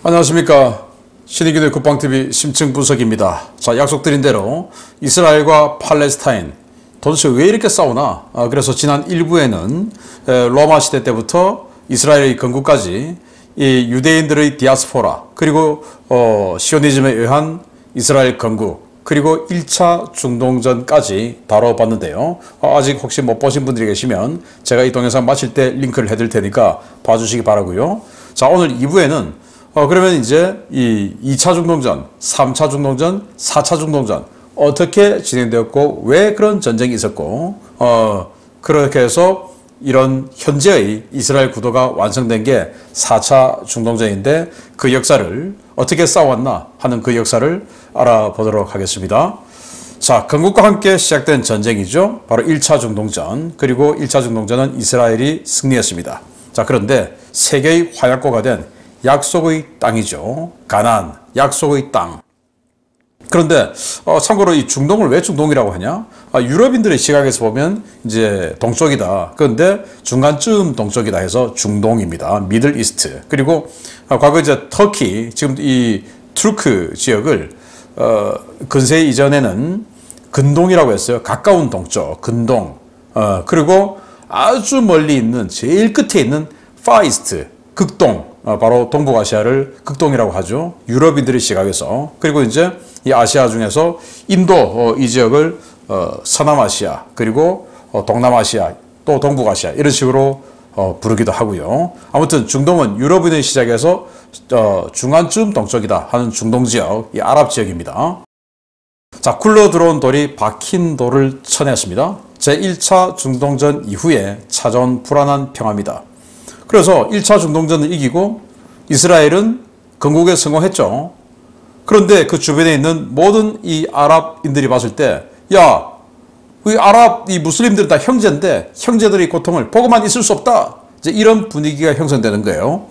안녕하십니까. 신의균의 국방TV 심층 분석입니다. 자, 약속드린 대로 이스라엘과 팔레스타인 도대체 왜 이렇게 싸우나? 그래서 지난 1부에는 로마 시대 때부터 이스라엘의 건국까지 이 유대인들의 디아스포라, 그리고 시오니즘에 의한 이스라엘 건국, 그리고 1차 중동전까지 다뤄봤는데요. 아직 혹시 못 보신 분들이 계시면 제가 이 동영상 마칠 때 링크를 해드릴 테니까 봐주시기 바라고요. 자, 오늘 2부에는 그러면 이제 이 2차 중동전, 3차 중동전, 4차 중동전 어떻게 진행되었고 왜 그런 전쟁이 있었고 그렇게 해서 이런 현재의 이스라엘 구도가 완성된 게 4차 중동전인데 그 역사를 어떻게 싸웠나 하는 그 역사를 알아보도록 하겠습니다. 자, 건국과 함께 시작된 전쟁이죠. 바로 1차 중동전. 그리고 1차 중동전은 이스라엘이 승리했습니다. 자, 그런데 세계의 화약고가 된 약속의 땅이죠. 가나안, 약속의 땅. 그런데 참고로 이 중동을 왜 중동이라고 하냐? 유럽인들의 시각에서 보면 이제 동쪽이다. 그런데 중간쯤 동쪽이다 해서 중동입니다. 미들 이스트. 그리고 과거 이제 터키, 지금 이 투르크 지역을 근세 이전에는 근동이라고 했어요. 가까운 동쪽, 근동. 그리고 아주 멀리 있는 제일 끝에 있는 파이스트, 극동. 바로 동북아시아를 극동이라고 하죠. 유럽인들의 시각에서. 그리고 이제 이 아시아 중에서 인도 이 지역을 서남아시아, 그리고 동남아시아, 또 동북아시아 이런 식으로 부르기도 하고요. 아무튼 중동은 유럽인의 시작에서 중간쯤 동쪽이다 하는 중동 지역, 이 아랍 지역입니다. 자, 굴러 들어온 돌이 박힌 돌을 쳐냈습니다. 제1차 중동전 이후에 찾아온 불안한 평화입니다. 그래서 1차 중동전을 이기고 이스라엘은 건국에 성공했죠. 그런데 그 주변에 있는 모든 이 아랍인들이 봤을 때, 야, 이 아랍, 이 무슬림들은 다 형제인데 형제들의 고통을 보고만 있을 수 없다. 이제 이런 분위기가 형성되는 거예요.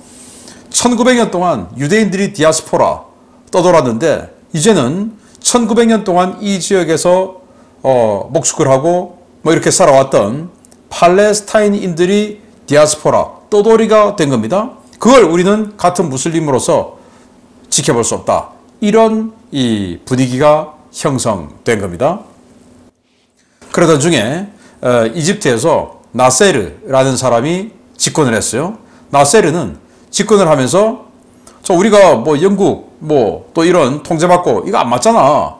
1900년 동안 유대인들이 디아스포라 떠돌았는데 이제는 1900년 동안 이 지역에서 목축을 하고 뭐 이렇게 살아왔던 팔레스타인인들이 디아스포라, 떠돌이가 된 겁니다. 그걸 우리는 같은 무슬림으로서 지켜볼 수 없다. 이런 이 분위기가 형성된 겁니다. 그러던 중에 이집트에서 나세르라는 사람이 집권을 했어요. 나세르는 집권을 하면서 우리가 뭐 영국 뭐 또 이런 통제받고 이거 안 맞잖아.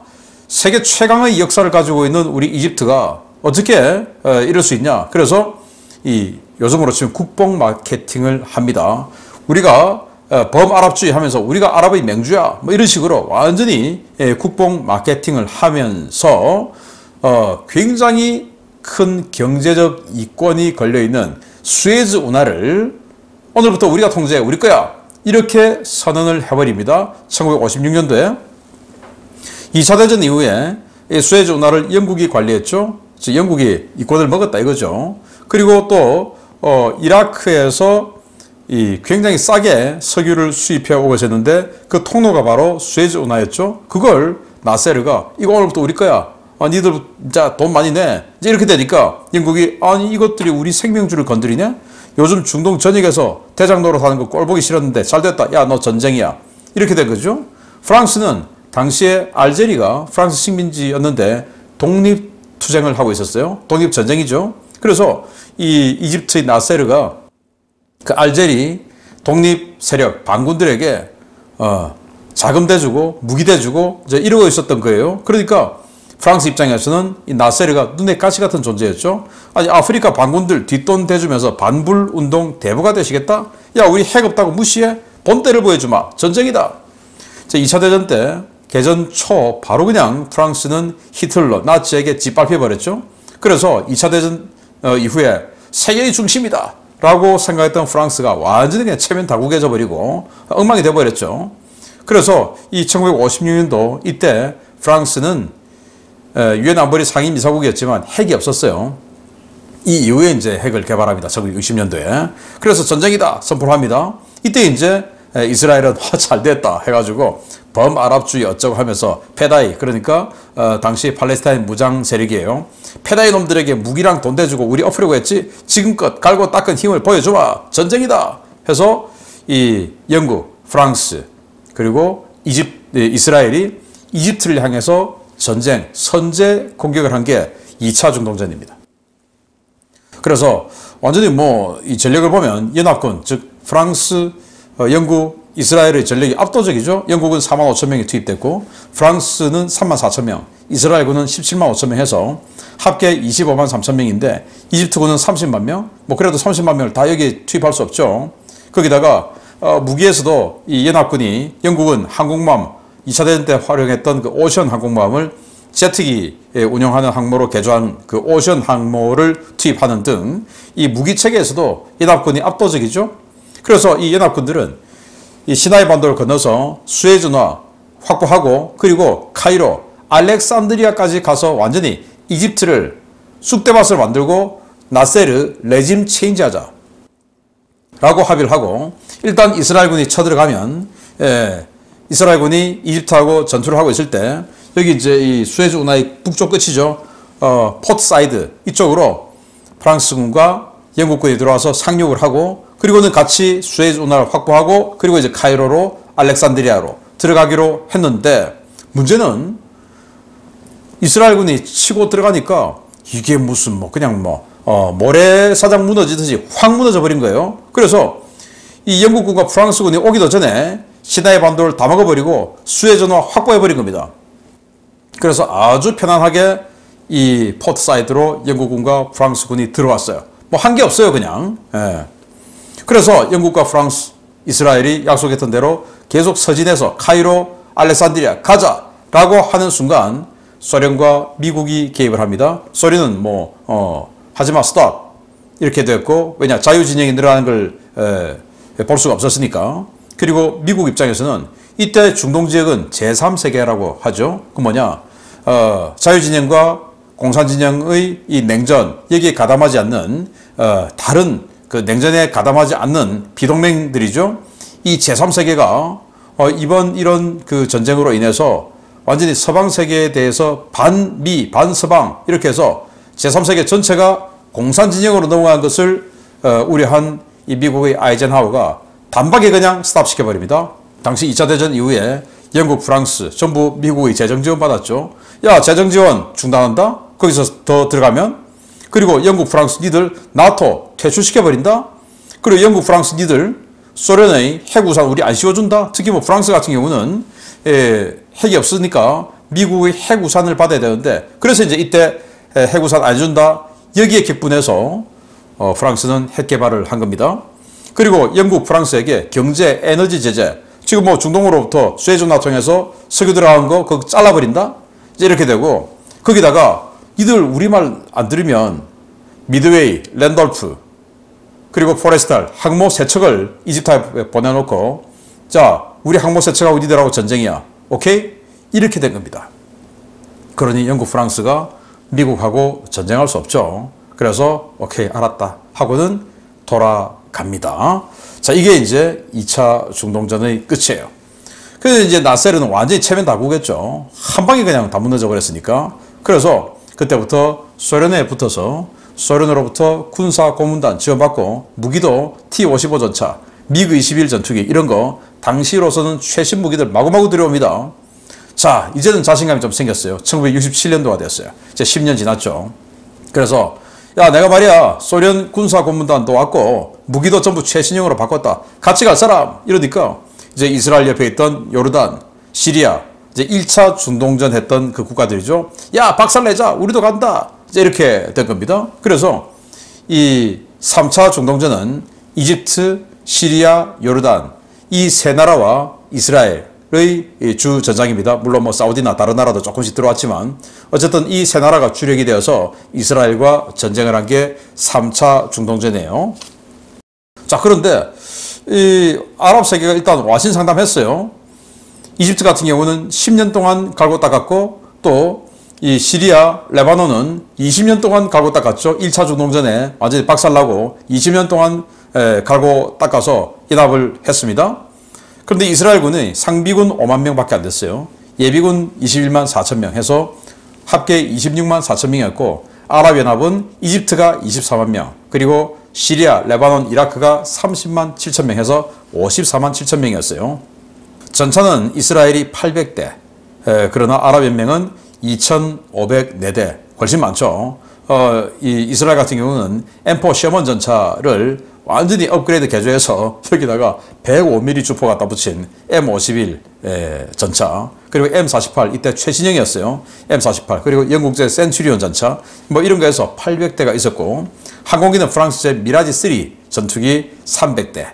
세계 최강의 역사를 가지고 있는 우리 이집트가 어떻게 이럴 수 있냐. 그래서 이 요즘으로 치면 국뽕 마케팅을 합니다. 우리가 범아랍주의 하면서 우리가 아랍의 맹주야 뭐 이런 식으로 완전히 국뽕 마케팅을 하면서 굉장히 큰 경제적 이권이 걸려있는 수에즈 운하를 오늘부터 우리가 통제해, 우리 거야 이렇게 선언을 해버립니다. 1956년도에 2차 대전 이후에 수에즈 운하를 영국이 관리했죠. 즉 영국이 이권을 먹었다 이거죠. 그리고 또 이라크에서 굉장히 싸게 석유를 수입해 오고 있었는데 그 통로가 바로 수에즈 운하였죠. 그걸 나세르가 이거 오늘부터 우리 거야. 니들 진짜 돈 많이 내. 이제 이렇게 되니까 영국이 아니 이것들이 우리 생명줄을 건드리네. 요즘 중동 전역에서 대장 노릇하는 거 꼴보기 싫었는데 잘 됐다. 야, 너 전쟁이야. 이렇게 된 거죠. 프랑스는 당시에 알제리가 프랑스 식민지였는데 독립투쟁을 하고 있었어요. 독립전쟁이죠. 그래서 이 이집트의 나세르가 그 알제리 독립 세력 반군들에게 자금 대주고 무기 대주고 이제 이러고 있었던 거예요. 그러니까 프랑스 입장에서는 이 나세르가 눈에 가시 같은 존재였죠. 아니 아프리카 반군들 뒷돈 대주면서 반불 운동 대부가 되시겠다? 야, 우리 핵 없다고 무시해? 본때를 보여주마. 전쟁이다. 2차 대전 때 개전 초 바로 그냥 프랑스는 히틀러 나치에게 짓밟혀 버렸죠. 그래서 2차 대전 이후에 세계의 중심이다 라고 생각했던 프랑스가 완전히 그냥 체면 다국해져 버리고 엉망이 되어버렸죠. 그래서 이 1956년도 이때 프랑스는 유엔 안보리 상임이사국이었지만 핵이 없었어요. 이 이후에 이제 핵을 개발합니다. 1960년도에. 그래서 전쟁이다 선포를 합니다. 이때 이제 이스라엘은 잘 됐다 해가지고 범아랍주의 어쩌고 하면서 페다이, 그러니까 당시 팔레스타인 무장 세력이에요. 페다이 놈들에게 무기랑 돈 대주고 우리 엎으려고 했지 지금껏 갈고 닦은 힘을 보여줘봐. 전쟁이다 해서 이 영국, 프랑스, 그리고 이스라엘이 이집트를 향해서 전쟁, 선제 공격을 한 게 2차 중동전입니다. 그래서 완전히 이 전력을 보면 연합군, 즉 프랑스, 영국, 이스라엘의 전력이 압도적이죠. 영국은 4만 5천 명이 투입됐고 프랑스는 3만 4천 명, 이스라엘군은 17만 5천 명 해서 합계 25만 3천 명인데 이집트군은 30만 명, 그래도 30만 명을 다 여기에 투입할 수 없죠. 거기다가 무기에서도 이 연합군이 영국은 항공모함 2차 대전 때 활용했던 그 오션 항공모함을 제트기에 운영하는 항모로 개조한 그 오션 항모를 투입하는 등 이 무기 체계에서도 연합군이 압도적이죠. 그래서 이 연합군들은 이 시나이 반도를 건너서 수에즈운하 확보하고 그리고 카이로, 알렉산드리아까지 가서 완전히 이집트를 쑥대밭을 만들고 나세르 레짐 체인지하자 라고 합의를 하고 일단 이스라엘군이 쳐들어가면 이스라엘군이 이집트하고 전투를 하고 있을 때 여기 이제 이 수에즈운하의 북쪽 끝이죠. 포트 사이드 이쪽으로 프랑스군과 영국군이 들어와서 상륙을 하고 그리고는 같이 수에즈운하를 확보하고 그리고 이제 카이로로 알렉산드리아로 들어가기로 했는데 문제는 이스라엘군이 치고 들어가니까 이게 무슨 그냥 모래사장 무너지듯이 확 무너져 버린 거예요. 그래서 이 영국군과 프랑스군이 오기도 전에 시나이 반도를 다 먹어버리고 수에즈운하 확보해버린 겁니다. 그래서 아주 편안하게 이 포트 사이드로 영국군과 프랑스군이 들어왔어요. 한 게 없어요, 그냥. 그래서 영국과 프랑스, 이스라엘이 약속했던 대로 계속 서진해서 카이로, 알렉산드리아 가자라고 하는 순간 소련과 미국이 개입을 합니다. 소련은 하지마 스톱 이렇게 됐고 왜냐 자유진영이 늘어나는 걸 볼 수가 없었으니까. 그리고 미국 입장에서는 이때 중동지역은 제3세계라고 하죠. 그 자유진영과 공산진영의 이 냉전 여기에 가담하지 않는 다른 그 냉전에 가담하지 않는 비동맹들이죠. 이 제3세계가 이번 이런 그 전쟁으로 인해서 완전히 서방 세계에 대해서 반미, 반서방 이렇게 해서 제3세계 전체가 공산진영으로 넘어간 것을 우려한 이 미국의 아이젠하워가 단박에 그냥 스탑시켜버립니다. 당시 2차 대전 이후에 영국, 프랑스 전부 미국의 재정지원 받았죠. 야, 재정지원 중단한다? 거기서 더 들어가면? 그리고 영국, 프랑스 니들 나토 퇴출시켜버린다? 그리고 영국, 프랑스 니들 소련의 핵우산 우리 안 씌워준다? 특히 프랑스 같은 경우는 핵이 없으니까 미국의 핵우산을 받아야 되는데 그래서 이제 이때 핵우산 안 준다? 여기에 격분해서 프랑스는 핵 개발을 한 겁니다. 그리고 영국, 프랑스에게 경제, 에너지 제재 지금 중동으로부터 수에즈운하 통해서 석유 들어간 거 그거 잘라버린다? 이제 이렇게 되고 거기다가 이들 우리말 안 들으면 미드웨이, 랜돌프 그리고 포레스탈 항모 세 척을 이집트에 보내놓고 자 우리 항모 세 척하고 니들하고 전쟁이야. 오케이? 이렇게 된 겁니다. 그러니 영국, 프랑스가 미국하고 전쟁할 수 없죠. 그래서 오케이 알았다 하고는 돌아갑니다. 자 이게 이제 2차 중동전의 끝이에요. 그래서 이제 나세르는 완전히 체면 다구겠죠. 한 방에 그냥 다 무너져 버렸으니까. 그래서 그때부터 소련에 붙어서 소련으로부터 군사 고문단 지원받고 무기도 T-55 전차, 미그-21 전투기 이런 거 당시로서는 최신 무기들 마구마구 들어옵니다. 자 이제는 자신감이 좀 생겼어요. 1967년도가 됐어요. 이제 10년 지났죠. 그래서 야 내가 말이야 소련 군사 고문단도 왔고 무기도 전부 최신형으로 바꿨다. 같이 갈 사람 이러니까 이제 이스라엘 옆에 있던 요르단, 시리아 이제 1차 중동전 했던 그 국가들이죠. 야 박살내자 우리도 간다. 이제 이렇게 된 겁니다. 그래서 이 3차 중동전은 이집트, 시리아, 요르단 이 세 나라와 이스라엘의 주 전장입니다. 물론 사우디나 다른 나라도 조금씩 들어왔지만 어쨌든 이 세 나라가 주력이 되어서 이스라엘과 전쟁을 한 게 3차 중동전이에요. 자 그런데 이 아랍 세계가 일단 와신 상담했어요. 이집트 같은 경우는 10년 동안 갈고 닦았고 또 이 시리아, 레바논은 20년 동안 갈고 닦았죠. 1차 중동전에 완전히 박살나고 20년 동안 갈고 닦아서 인합을 했습니다. 그런데 이스라엘군이 상비군 5만 명밖에 안 됐어요. 예비군 21만 4천 명 해서 합계 26만 4천 명이었고 아랍연합은 이집트가 24만 명 그리고 시리아, 레바논, 이라크가 30만 7천 명 해서 54만 7천 명이었어요. 전차는 이스라엘이 800대, 그러나 아랍연맹은 2,504대, 훨씬 많죠. 이 이스라엘 같은 경우는 M4 셔먼 전차를 완전히 업그레이드 개조해서 여기다가 105mm 주포 갖다 붙인 M51 전차, 그리고 M48 이때 최신형이었어요. M48, 그리고 영국제 센츄리온 전차, 뭐 이런 거에서 800대가 있었고, 항공기는 프랑스제 미라지 3 전투기 300대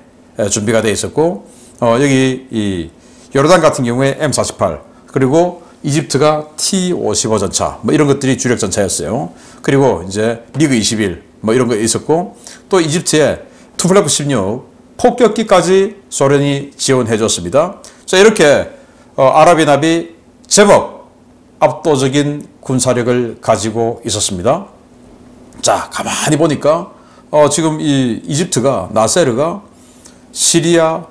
준비가 되어 있었고, 여기 이 요르단 같은 경우에 M48, 그리고 이집트가 T-55 전차, 뭐 이런 것들이 주력 전차였어요. 그리고 이제 미그 21, 뭐 이런 거 있었고, 또 이집트에 투플레프 16 폭격기까지 소련이 지원해 줬습니다. 자, 이렇게 아랍연합이 제법 압도적인 군사력을 가지고 있었습니다. 자, 가만히 보니까 지금 이 이집트가, 나세르가 시리아,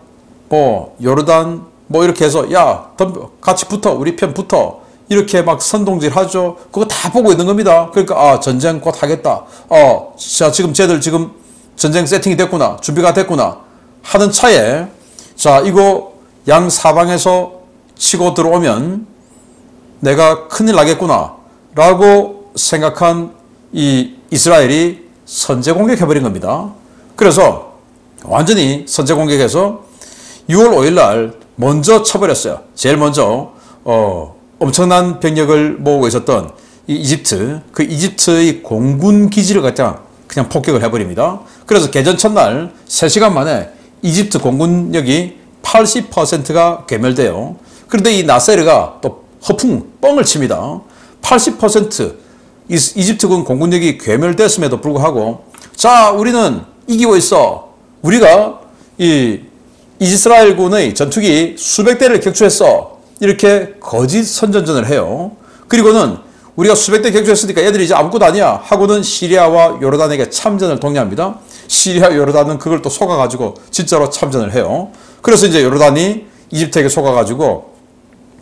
뭐 요르단 뭐 이렇게 해서 야 덤벼, 같이 붙어, 우리 편 붙어, 이렇게 막 선동질 하죠. 그거 다 보고 있는 겁니다. 그러니까 전쟁 곧 하겠다. 자, 지금 쟤들 지금 전쟁 세팅이 됐구나, 준비가 됐구나 하는 차에, 자, 이거 양 사방에서 치고 들어오면 내가 큰일 나겠구나 라고 생각한 이 이스라엘이 선제 공격해버린 겁니다. 그래서 완전히 선제 공격해서 6월 5일 날 먼저 쳐버렸어요. 제일 먼저 엄청난 병력을 모으고 있었던 이 이집트, 그 이집트의 공군 기지를 그냥 폭격을 해버립니다. 그래서 개전 첫날 3시간 만에 이집트 공군력이 80%가 괴멸돼요. 그런데 이 나세르가 또 허풍 뻥을 칩니다. 80% 이집트군 공군력이 괴멸됐음에도 불구하고, 자, 우리는 이기고 있어. 우리가 이 이스라엘군의 전투기 수백 대를 격추했어. 이렇게 거짓 선전전을 해요. 그리고는 우리가 수백 대 격추했으니까 얘들이 이제 아무것도 아니야 하고는 시리아와 요르단에게 참전을 독려합니다. 시리아, 요르단은 그걸 또 속아가지고 진짜로 참전을 해요. 그래서 이제 요르단이 이집트에게 속아가지고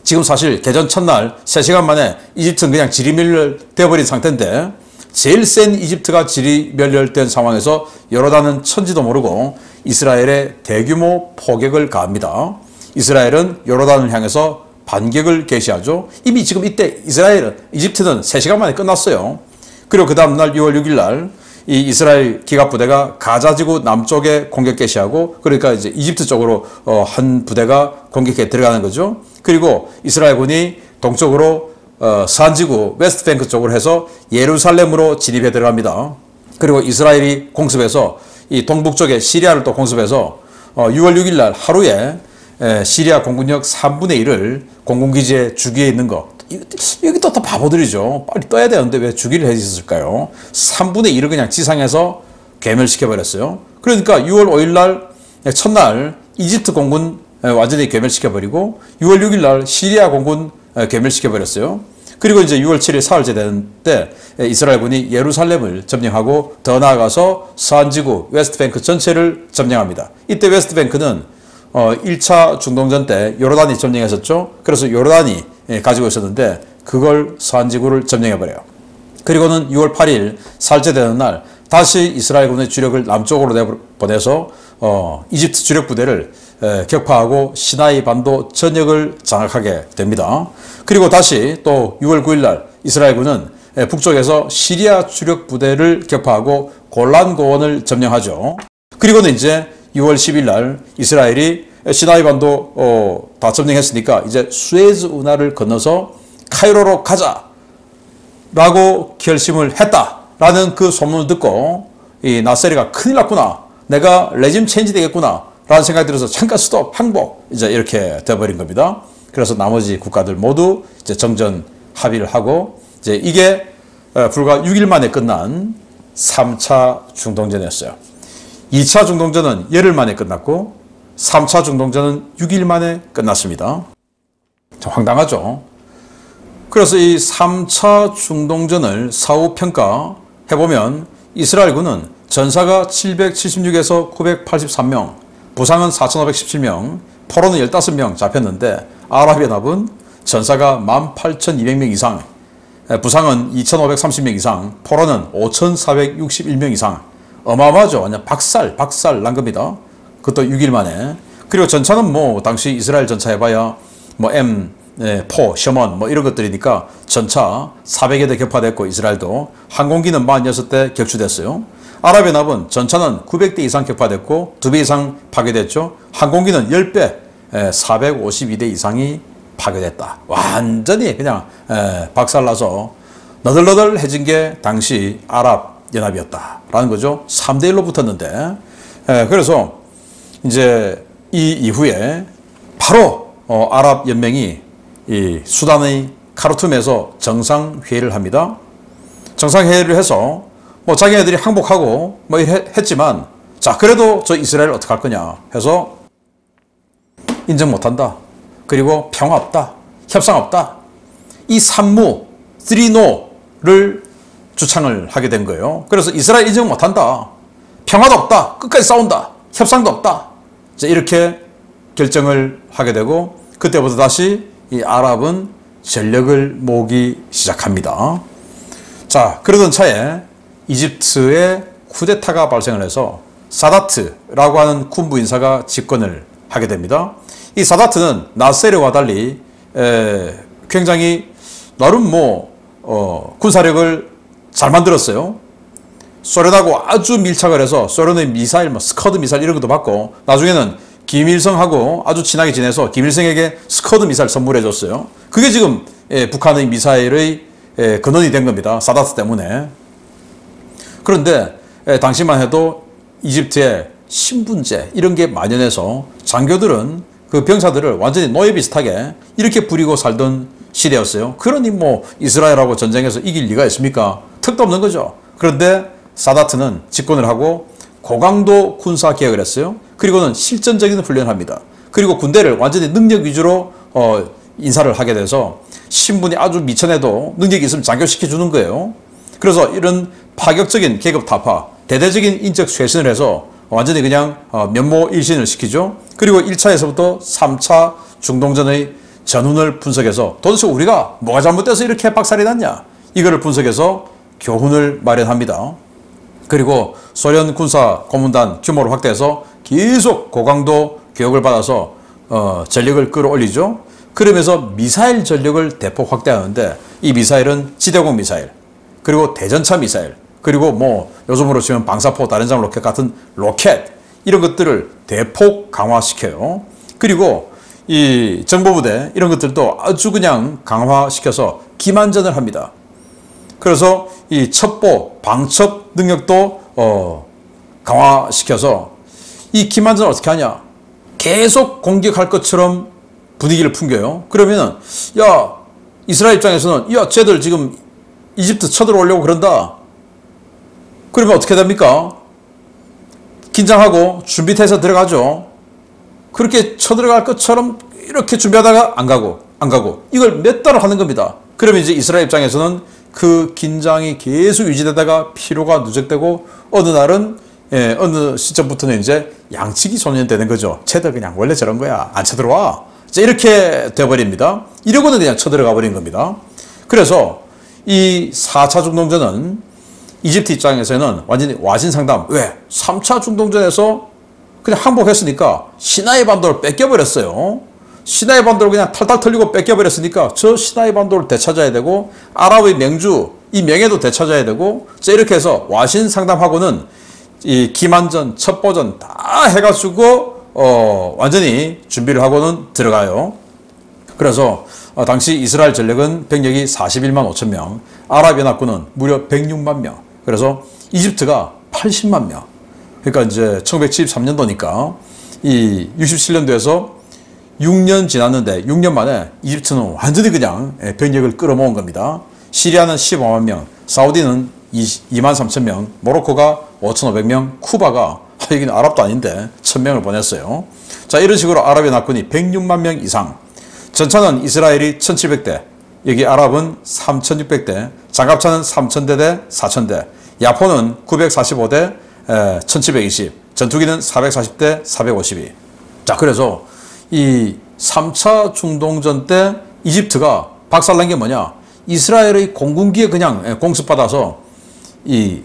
지금 사실 개전 첫날 3시간 만에 이집트는 그냥 지리멸렬되어버린 상태인데, 제일 센 이집트가 지리멸렬된 상황에서 요르단은 천지도 모르고 이스라엘에 대규모 포격을 가합니다. 이스라엘은 요르단을 향해서 반격을 개시하죠. 이미 지금 이때 이집트는 3시간 만에 끝났어요. 그리고 그 다음날 6월 6일 날 이 이스라엘 기갑부대가 가자지구 남쪽에 공격 개시하고, 그러니까 이제 이집트 쪽으로 한 부대가 공격해 들어가는 거죠. 그리고 이스라엘군이 동쪽으로 산지구 웨스트뱅크 쪽으로 해서 예루살렘으로 진입해 들어갑니다. 그리고 이스라엘이 공습해서 이 동북쪽에 시리아를 또 공습해서 6월 6일 날 하루에 시리아 공군력 3분의 1을 공군기지에 주기에 있는 거, 여기 또 바보들이죠. 빨리 떠야 되는데 왜 주기를 해 있었을까요? 3분의 1을 그냥 지상에서 괴멸시켜버렸어요. 그러니까 6월 5일 날 첫날 이집트 공군 완전히 괴멸시켜버리고, 6월 6일 날 시리아 공군 괴멸시켜버렸어요. 그리고 이제 6월 7일 사흘째 되는 때 이스라엘군이 예루살렘을 점령하고 더 나아가서 산지구 웨스트뱅크 전체를 점령합니다. 이때 웨스트뱅크는 1차 중동전 때 요르단이 점령했었죠. 그래서 요르단이 가지고 있었는데 그걸 산지구를 점령해버려요. 그리고는 6월 8일 사흘째 되는 날 다시 이스라엘군의 주력을 남쪽으로 보내서 이집트 주력 부대를 격파하고 시나이 반도 전역을 장악하게 됩니다. 그리고 다시 또 6월 9일 날 이스라엘군은 북쪽에서 시리아 주력 부대를 격파하고 골란 고원을 점령하죠. 그리고는 이제 6월 10일 날 이스라엘이 시나이 반도 다 점령했으니까 이제 수에즈 운하를 건너서 카이로로 가자 라고 결심을 했다라는 그 소문을 듣고 이 나세르가 큰일 났구나, 내가 레짐 체인지 되겠구나 라는 생각이 들어서 잠깐 스톱, 항복, 이제 이렇게 되어버린 겁니다. 그래서 나머지 국가들 모두 이제 정전 합의를 하고, 이제 이게 불과 6일 만에 끝난 3차 중동전이었어요. 2차 중동전은 열흘 만에 끝났고 3차 중동전은 6일 만에 끝났습니다. 참 황당하죠. 그래서 이 3차 중동전을 사후 평가해보면 이스라엘군은 전사가 776에서 983명, 부상은 4,517명, 포로는 15명 잡혔는데 아랍연합은 전사가 18,200명 이상, 부상은 2,530명 이상, 포로는 5,461명 이상, 어마어마하죠. 완전 박살 난 겁니다. 그것도 6일 만에. 그리고 전차는 뭐 당시 이스라엘 전차 해봐야 뭐 M4, 셔먼 뭐 이런 것들이니까 전차 400여 대 격파됐고 이스라엘도 항공기는 46대 격추됐어요. 아랍연합은 전차는 900대 이상 격파됐고 2배 이상 파괴됐죠. 항공기는 10배 452대 이상이 파괴됐다. 완전히 그냥 박살나서 너덜너덜해진 게 당시 아랍연합이었다라는 거죠. 3대1로 붙었는데 그래서 이제 이 이후에 바로 아랍연맹이 이 수단의 카르툼에서 정상회의를 합니다. 정상회의를 해서 뭐 자기네들이 항복하고 뭐 했지만 자 그래도 저 이스라엘 어떡할 거냐 해서 인정 못한다. 그리고 평화 없다. 협상 없다. 이 산무 3노를 주창을 하게 된 거예요. 그래서 이스라엘 인정 못한다. 평화도 없다. 끝까지 싸운다. 협상도 없다. 이렇게 결정을 하게 되고 그때부터 다시 이 아랍은 전력을 모으기 시작합니다. 자, 그러던 차에 이집트에 쿠데타가 발생을 해서 사다트라고 하는 군부 인사가 집권을 하게 됩니다. 이 사다트는 나세르와 달리 굉장히 나름 군사력을 잘 만들었어요. 소련하고 아주 밀착을 해서 소련의 미사일, 스커드 미사일 이런 것도 받고 나중에는 김일성하고 아주 친하게 지내서 김일성에게 스커드 미사일 선물해 줬어요. 그게 지금 북한의 미사일의 근원이 된 겁니다. 사다트 때문에. 그런데 당시만 해도 이집트에 신분제 이런 게 만연해서 장교들은 그 병사들을 완전히 노예 비슷하게 이렇게 부리고 살던 시대였어요. 그러니 뭐 이스라엘하고 전쟁에서 이길 리가 있습니까? 턱도 없는 거죠. 그런데 사다트는 집권을 하고 고강도 군사 개혁을 했어요. 그리고는 실전적인 훈련을 합니다. 그리고 군대를 완전히 능력 위주로 인사를 하게 돼서 신분이 아주 미천해도 능력이 있으면 장교시켜 주는 거예요. 그래서 이런 파격적인 계급 타파, 대대적인 인적 쇄신을 해서 완전히 그냥 면모일신을 시키죠. 그리고 1차에서부터 3차 중동전의 전훈을 분석해서 도대체 우리가 뭐가 잘못돼서 이렇게 박살이 났냐 이거를 분석해서 교훈을 마련합니다. 그리고 소련 군사 고문단 규모를 확대해서 계속 고강도 교육을 받아서 전력을 끌어올리죠. 그러면서 미사일 전력을 대폭 확대하는데 이 미사일은 지대공 미사일, 그리고 대전차 미사일, 그리고 뭐 요즘으로 치면 방사포, 다른장 로켓 같은 로켓 이런 것들을 대폭 강화시켜요. 그리고 이 정보부대 이런 것들도 아주 그냥 강화시켜서 기만전을 합니다. 그래서 이 첩보, 방첩 능력도 강화시켜서 이 기만전을 어떻게 하냐? 계속 공격할 것처럼 분위기를 풍겨요. 그러면은 야 이스라엘 입장에서는 야 쟤들 지금 이집트 쳐들어오려고 그런다. 그러면 어떻게 됩니까? 긴장하고 준비태세 들어가죠. 그렇게 쳐들어갈 것처럼 이렇게 준비하다가 안 가고 이걸 몇 달을 하는 겁니다. 그러면 이제 이스라엘 입장에서는 그 긴장이 계속 유지되다가 피로가 누적되고 어느 날은 어느 시점부터는 이제 양치기 소년되는 거죠. 쟤들 그냥 원래 저런 거야. 안 쳐들어와. 이렇게 돼버립니다. 이러고는 그냥 쳐들어가 버린 겁니다. 그래서 이 4차 중동전은 이집트 입장에서는 완전히 와신상담. 왜? 3차 중동전에서 그냥 항복했으니까 시나이 반도를 뺏겨버렸어요. 시나이 반도를 그냥 탈탈 털리고 뺏겨버렸으니까 저 시나이 반도를 되찾아야 되고 아랍의 맹주, 이 명예도 되찾아야 되고 이렇게 해서 와신상담하고는 이 기만전, 첩보전 다 해가지고 완전히 준비를 하고는 들어가요. 그래서 당시 이스라엘 전력은 병력이 41만 5천 명, 아랍연합군은 무려 106만 명, 그래서 이집트가 80만 명. 그러니까 이제 1973년도니까 이 67년도에서 6년 지났는데 6년 만에 이집트는 완전히 그냥 병력을 끌어모은 겁니다. 시리아는 15만 명, 사우디는 2만 3천 명, 모로코가 5,500명, 쿠바가 여기는 아랍도 아닌데 1,000명을 보냈어요. 자, 이런 식으로 아랍연합군이 106만 명 이상, 전차는 이스라엘이 1,700대, 여기 아랍은 3,600대, 장갑차는 3,000대 대 4,000대, 야포는 945대 1,720, 전투기는 440대 452. 자, 그래서 이 3차 중동전 때 이집트가 박살난 게 뭐냐? 이스라엘의 공군기에 그냥 공습받아서 이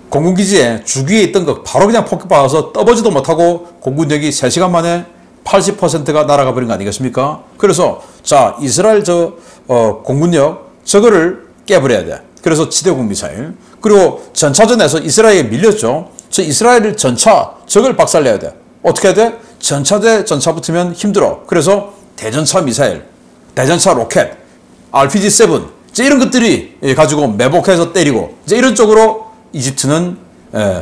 공군기지에 주기에 있던 거 바로 그냥 폭격받아서 떠보지도 못하고 공군력이 3시간 만에 80%가 날아가 버린 거 아니겠습니까? 그래서 자, 이스라엘 공군력 저거를 깨버려야 돼. 그래서 지대공 미사일. 그리고 전차전에서 이스라엘에 밀렸죠. 저 이스라엘 전차 저걸 박살내야 돼. 어떻게 해야 돼? 전차 대 전차 붙으면 힘들어. 그래서 대전차 미사일, 대전차 로켓, RPG-7 이런 것들이 가지고 매복해서 때리고 이제 이런 쪽으로 이집트는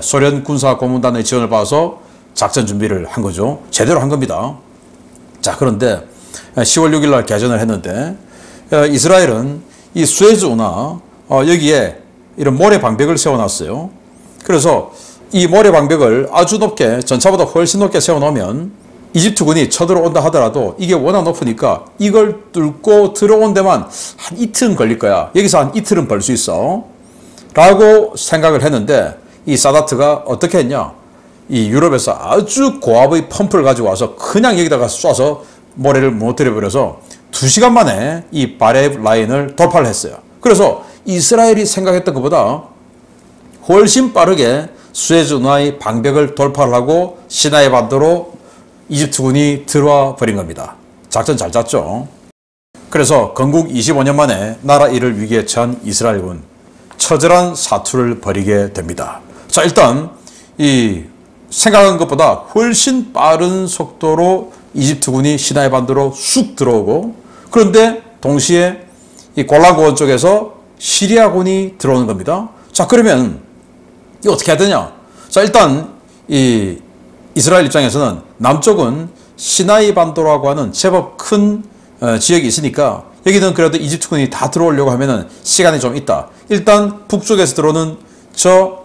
소련 군사 고문단의 지원을 받아서 작전 준비를 한 거죠. 제대로 한 겁니다. 자, 그런데 10월 6일 날 개전을 했는데 이스라엘은 이 수에즈 운하 여기에 이런 모래 방벽을 세워놨어요. 그래서 이 모래 방벽을 아주 높게, 전차보다 훨씬 높게 세워놓으면 이집트군이 쳐들어온다 하더라도 이게 워낙 높으니까 이걸 뚫고 들어온 데만 한 이틀은 걸릴 거야. 여기서 한 이틀은 벌 수 있어. 라고 생각을 했는데 이 사다트가 어떻게 했냐. 이 유럽에서 아주 고압의 펌프를 가지고 와서 그냥 여기다가 쏴서 모래를 무너뜨려 버려서 2시간 만에 이 바레브 라인을 돌파를 했어요. 그래서 이스라엘이 생각했던 것보다 훨씬 빠르게 수에즈 운하의 방벽을 돌파를 하고 시나이 반도로 이집트군이 들어와 버린 겁니다. 작전 잘 짰죠. 그래서 건국 25년 만에 나라 잃을 위기에 처한 이스라엘군 처절한 사투를 벌이게 됩니다. 자, 일단 이 생각한 것보다 훨씬 빠른 속도로 이집트군이 시나이 반도로 쑥 들어오고, 그런데 동시에 이 골란고원 쪽에서 시리아군이 들어오는 겁니다. 자, 그러면 이거 어떻게 해야 되냐? 자, 일단 이 이스라엘 입장에서는 남쪽은 시나이 반도라고 하는 제법 큰 지역이 있으니까 여기는 그래도 이집트군이 다 들어오려고 하면은 시간이 좀 있다. 일단 북쪽에서 들어오는 저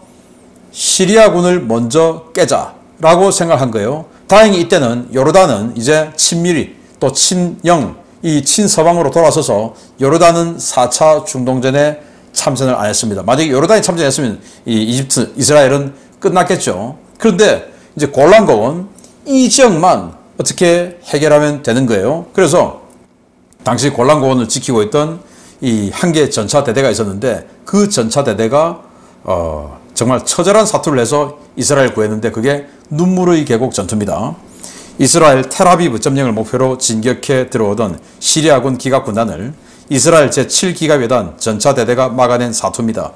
시리아군을 먼저 깨자라고 생각한 거예요. 다행히 이때는 요르단은 이제 친미리 또 친영 이 친서방으로 돌아서서 요르단은 4차 중동전에 참전을 안 했습니다. 만약에 요르단이 참전했으면 이스라엘은 끝났겠죠. 그런데 이제 골란고원 이 지역만 어떻게 해결하면 되는 거예요. 그래서 당시 골란고원을 지키고 있던 이 한 개 전차 대대가 있었는데 그 전차 대대가 정말 처절한 사투를 해서 이스라엘 구했는데 그게 눈물의 계곡 전투입니다. 이스라엘 텔아비브 점령을 목표로 진격해 들어오던 시리아군 기갑군단을 이스라엘 제7기갑여단 전차대대가 막아낸 사투입니다.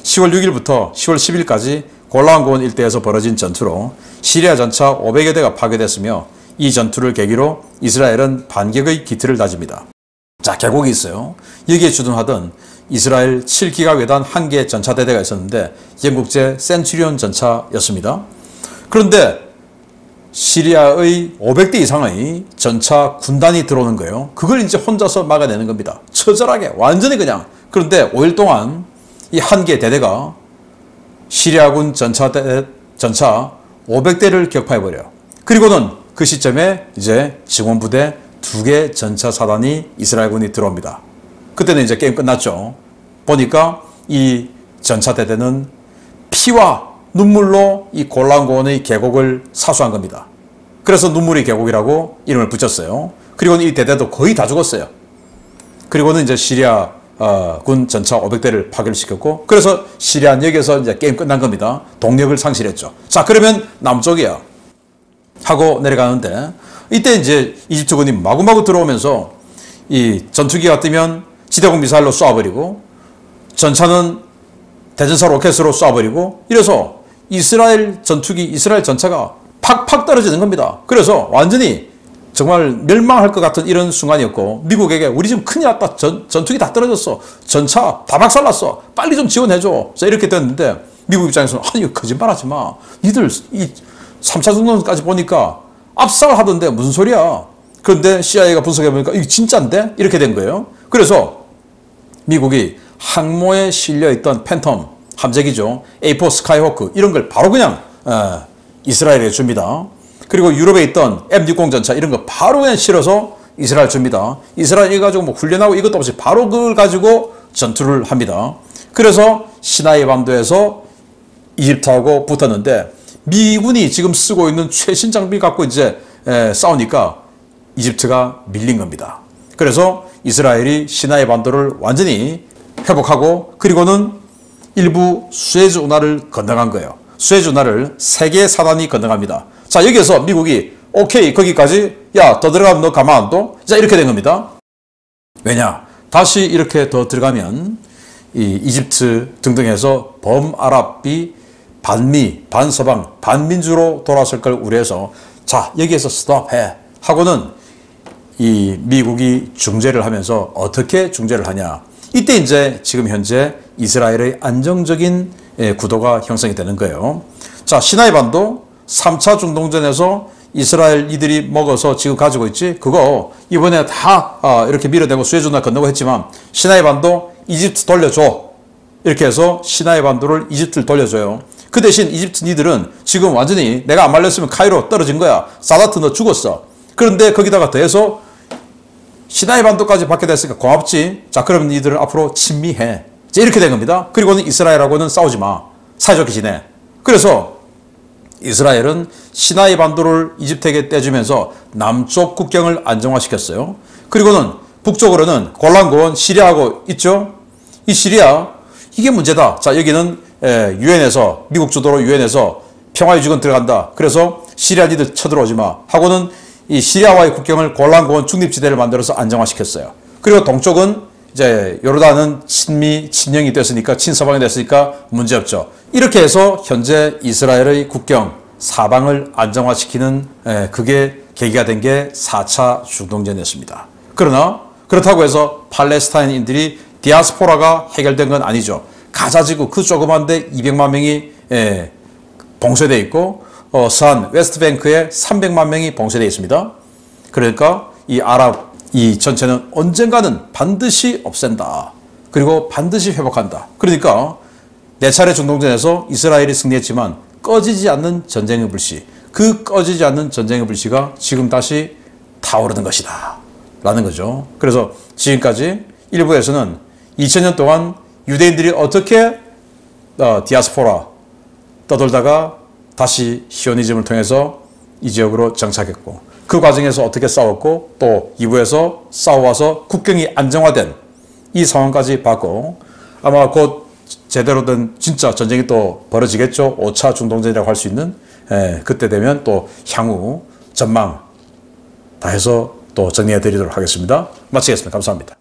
10월 6일부터 10월 10일까지 골란고원 일대에서 벌어진 전투로 시리아 전차 500여 대가 파괴됐으며 이 전투를 계기로 이스라엘은 반격의 기틀을 다집니다. 자, 계곡이 있어요. 여기에 주둔하던 이스라엘 7기갑여단 한 개 전차대대가 있었는데 영국제 센츄리온 전차였습니다. 그런데 시리아의 500대 이상의 전차 군단이 들어오는 거예요. 그걸 이제 혼자서 막아내는 겁니다. 처절하게 완전히 그냥. 그런데 5일 동안 이 한 개 대대가 시리아군 전차 500대를 격파해버려요. 그리고는 그 시점에 이제 증원부대 2개 전차 사단이 이스라엘군이 들어옵니다. 그때는 이제 게임 끝났죠. 보니까 이 전차 대대는 피와 눈물로 이 골란고원의 계곡을 사수한 겁니다. 그래서 눈물의 계곡이라고 이름을 붙였어요. 그리고는 이 대대도 거의 다 죽었어요. 그리고는 이제 시리아 군 전차 500대를 파괴시켰고, 그래서 시리아 여기에서 이제 게임 끝난 겁니다. 동력을 상실했죠. 자, 그러면 남쪽이야 하고 내려가는데 이때 이제 이집트군이 마구마구 들어오면서 이 전투기가 뜨면 지대공 미사일로 쏴버리고 전차는 대전차 로켓으로 쏴버리고 이래서 이스라엘 전차가 팍팍 떨어지는 겁니다. 그래서 완전히 정말 멸망할 것 같은 이런 순간이었고, 미국에게 우리 지금 큰일 났다. 전투기 다 떨어졌어. 전차 다 박살났어. 빨리 좀 지원해줘. 이렇게 됐는데 미국 입장에서는 아니 거짓말하지 마. 니들 이 3차 중동까지 보니까 압살하던데 무슨 소리야. 그런데 CIA가 분석해보니까 이게 진짜인데? 이렇게 된 거예요. 그래서 미국이 항모에 실려있던 팬텀 함재기죠. A4 스카이호크 이런 걸 바로 그냥 이스라엘에 줍니다. 그리고 유럽에 있던 M60 전차 이런 거 바로 그냥 실어서 이스라엘 줍니다. 이스라엘 이거 가지고 뭐 훈련하고 이것도 없이 바로 그걸 가지고 전투를 합니다. 그래서 시나이 반도에서 이집트하고 붙었는데 미군이 지금 쓰고 있는 최신 장비 갖고 이제 싸우니까 이집트가 밀린 겁니다. 그래서 이스라엘이 시나이 반도를 완전히 회복하고 그리고는 일부 수에즈 운하를 건너간 거예요. 수에즈 운하를 3개의 사단이 건너갑니다. 자, 여기에서 미국이 오케이 거기까지. 야 더 들어가면 너 가만 안 둬? 자 이렇게 된 겁니다. 왜냐? 다시 이렇게 더 들어가면 이 이집트 등등해서 범아랍이 반미, 반서방, 반민주로 돌아설 걸 우려해서 자 여기에서 스톱해 하고는 이 미국이 중재를 하면서 어떻게 중재를 하냐. 이때 이제 지금 현재 이스라엘의 안정적인 구도가 형성이 되는 거예요. 자 시나이 반도 3차 중동전에서 이스라엘 이들이 먹어서 지금 가지고 있지. 그거 이번에 다 이렇게 밀어내고 수에즈나 건너고 했지만 시나이 반도 이집트 돌려줘. 이렇게 해서 시나이 반도를 이집트를 돌려줘요. 그 대신 이집트 니들은 지금 완전히 내가 안 말렸으면 카이로 떨어진 거야. 사다트 너 죽었어. 그런데 거기다가 더해서 시나이 반도까지 받게 됐으니까 고맙지. 자 그러면 니들은 앞으로 친미해. 이제 이렇게 된 겁니다. 그리고는 이스라엘하고는 싸우지 마. 사이좋게 지내. 그래서 이스라엘은 시나이 반도를 이집트에게 떼주면서 남쪽 국경을 안정화시켰어요. 그리고는 북쪽으로는 골란고원 시리아하고 있죠. 이 시리아 이게 문제다. 자 여기는 유엔에서 미국 주도로 유엔에서 평화유지군 들어간다. 그래서 시리아 니들 쳐들어오지 마 하고는 이 시리아와의 국경을 골란고원 중립지대를 만들어서 안정화시켰어요. 그리고 동쪽은 이제 요르단은 친영이 됐으니까 친서방이 됐으니까 문제없죠. 이렇게 해서 현재 이스라엘의 국경 사방을 안정화시키는 그게 계기가 된 게 4차 중동전이었습니다. 그러나 그렇다고 해서 팔레스타인인들이 디아스포라가 해결된 건 아니죠. 가자지구 그 조그만데 200만 명이 봉쇄되어 있고 서한 웨스트뱅크에 300만 명이 봉쇄되어 있습니다. 그러니까 이 아랍 이 전체는 언젠가는 반드시 없앤다. 그리고 반드시 회복한다. 그러니까 4차례 중동전에서 이스라엘이 승리했지만 꺼지지 않는 전쟁의 불씨, 그 꺼지지 않는 전쟁의 불씨가 지금 다시 타오르는 것이다 라는 거죠. 그래서 지금까지 일부에서는 2000년 동안 유대인들이 어떻게 디아스포라 떠돌다가 다시 시오니즘을 통해서 이 지역으로 정착했고 그 과정에서 어떻게 싸웠고 또 2부에서 싸워와서 국경이 안정화된 이 상황까지 봤고 아마 곧 제대로 된 진짜 전쟁이 또 벌어지겠죠. 5차 중동전이라고 할 수 있는 그때 되면 또 향후 전망 다 해서 또 정리해 드리도록 하겠습니다. 마치겠습니다. 감사합니다.